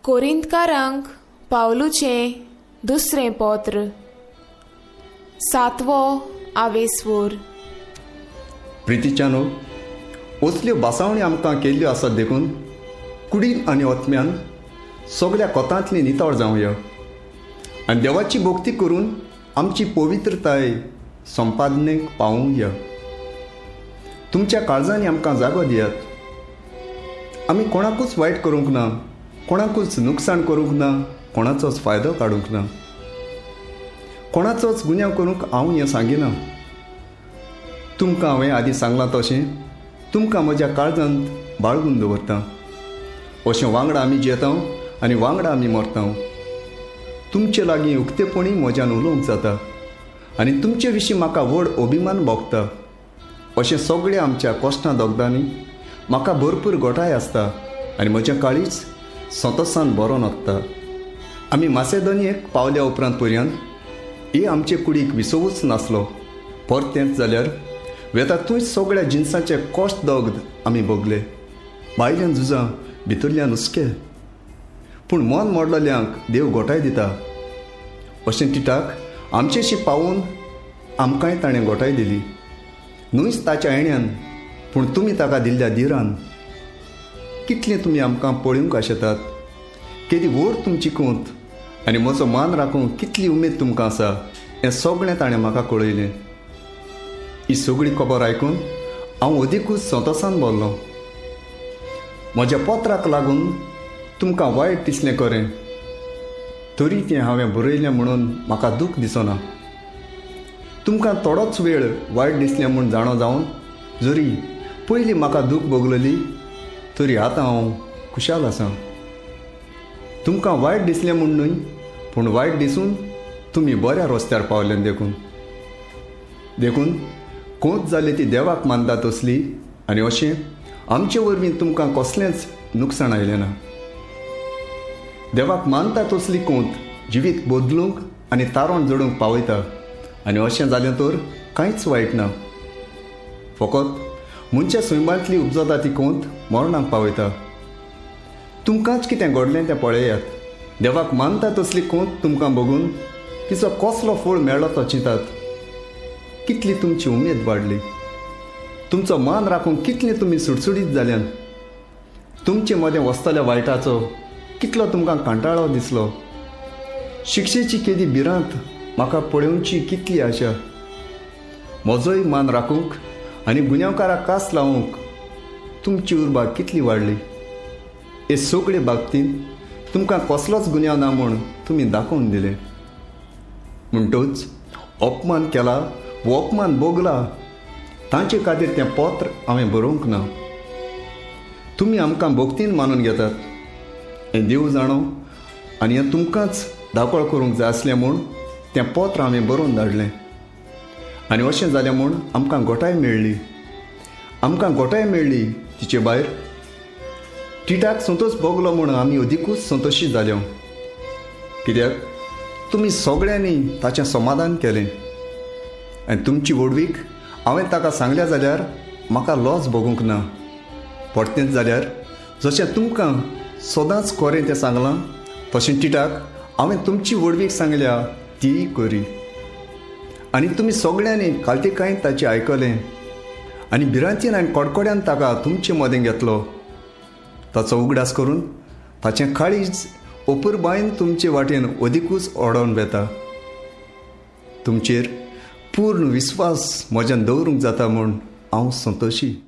कोरिंतकारांक पावलुचें दुसरें पत्र 7वो आवेसवोर. प्रितीच्यानो, असल्यो बासावणी आमकां केल्ल्यो आसात देखून कुडीन आनी ओतम्यान सगळ्या कोतांतली नितळ जावया आनी देवाची भोक्ती करून आमची पवित्रताय संपादनेक पावूंक या. तुमच्या काळजांनी आमकां जागो दियात. आमी कोणाकूच वायट करूंक ना, कोणाकूच नुकसाण करूंक ना, कोणाचोच फायदो काडूंक ना, कोणाचोच गुन्यांव करूंक हांव हें सांगिना. तुमकां हांवें आदीं सांगलां तशें तुमकां म्हज्या काळजांत बाळगून दवरतां. अशें वांगडा आमी जेतां आनी वांगडा आमी मरतां. तुमचे लागीं उक्तेपणी म्हज्यान उलोवंक जाता आनी तुमचे विशीं म्हाका व्हड अभिमान भोगता. अशें सगळें आमच्या कश्टां दोगदांनी म्हाका भरपूर गोठाय आसता आनी म्हजें काळीज संतोशान बरोवन वता. आमी मासेदोनियेक पावल्या उपरांत पर्यंत ही आमचे कुडीक विसवूच नासलो. परतेंच जाल्यार वेतांतूय सगळ्या जिन्साचे कश्ट दोगद आमी भोगले. भायल्यान झुजां, भितरल्यान हुस्के, पूण मन मोडलेल्यांक देव गोठाय दिता. अशें टिटाक आमचेशी पावून आमकांय ताणें गोठाय दिली. न्हूच ताच्या येण्यान, पूण तुमी ताका दिल्ल्या दिरान. कितलें तुमी आमकां पळोवंक आशेतात, केदी व्हड तुमची खूंत आनी म्हजो मान राखूंक कितली उमेद तुमकां आसा हें सगळें ताणें म्हाका कळयलें. ही सगळी खबर आयकून हांव अदिकूच संतोशान भरलो. म्हज्या पत्राक लागून तुमकां वायट दिसलें खरें, तरी तें हांवें बरयलें म्हणून म्हाका दूख दिसना. तुमकां थोडोच वेळ वायट दिसलें म्हूण जाणो जावन जरी पयलीं म्हाका दूख भोगलेली, तरी आतां हांव खुशाल आसां. तुमकां वायट दिसलें म्हूण न्हय, पूण वायट दिसून तुमी बऱ्या रस्त्यार पावलें देखून कोंत जाली ती देवाक मानतात तसली आनी अशें आमचे वरवीं तुमकां कसलेंच नुकसाण आयलें ना. देवाक मानता तसली कोंत जिवीत बदलूंक आनी तारण जोडूंक पावयता आनी अशें जालें तर कांयच वायट ना. फकत मनच्या सैमांतली उपजता ती कोंत मरणाक पावयता. तुमकांच कितें घडलें तें पळयात. देवाक मानता तसली कोंत तुमकां बघून तिचो कसलो फळ मेळ्ळो तो चिंतात. कितली तुमची उमेद वाडली. तुमचो मान राखूंक कितलें तुमी सुटसुटीत जाल्यान. तुमचे मदें वसतल्या वायटाचो कितलो तुमकां कांटाळो दिसलो. शिक्षेची केदी भिरांत म्हाका पळोवची कितली आशा. म्हजोय मान राखूंक आनी गुन्यांवकाराक कास लावूंक तुमची उर्बा कितली वाडली. हे सगळे बाबतींत तुमकां कसलोच गुन्यांव ना म्हूण तुमी दाखोवन दिले. म्हणटूच अपमान केला वो अपमान भोगला तांचे खातीर तें पत्र हांवें बरोवंक ना. तुमी आमकां भोक्तीन मानून घेतात हें देव जाणो आनी हें तुमकांच धाकळ करूंक जाय आसलें म्हूण तें पत्र हांवें बरोवन धाडलें. आनी अशें जालें म्हूण आमकां गोठाय मेळ्ळी. तिचे भायर टिटाक संतोश भोगलो म्हूण आमी अदिकूच संतोशी जाल्यो. कित्याक तुमी सगळ्यांनी ताचें समाधान केलें आनी तुमची वडवीक हांवें ताका सांगल्या जाल्यार म्हाका लॉस भोगूंक ना. परतेंच जाल्यार जशें तुमकां सदांच खरें तें सांगलां तशें टिटाक हांवें तुमची वडवीक सांगल्या ती करी. आनी तुमी सगळ्यांनी कालतेकाय ताचें आयकलें आनी भिरांतीन आनी कडकड्यान ताका तुमचे मदें घेतलो. ताचो उगडास करून ताचें काळीज अपुरबायेन तुमचे वाटेन अदिकूच ओडोन वेता. तुमचेर पूर्ण विस्वास म्हज्यान दवरूंक जाता म्हूण हांव संतोशी.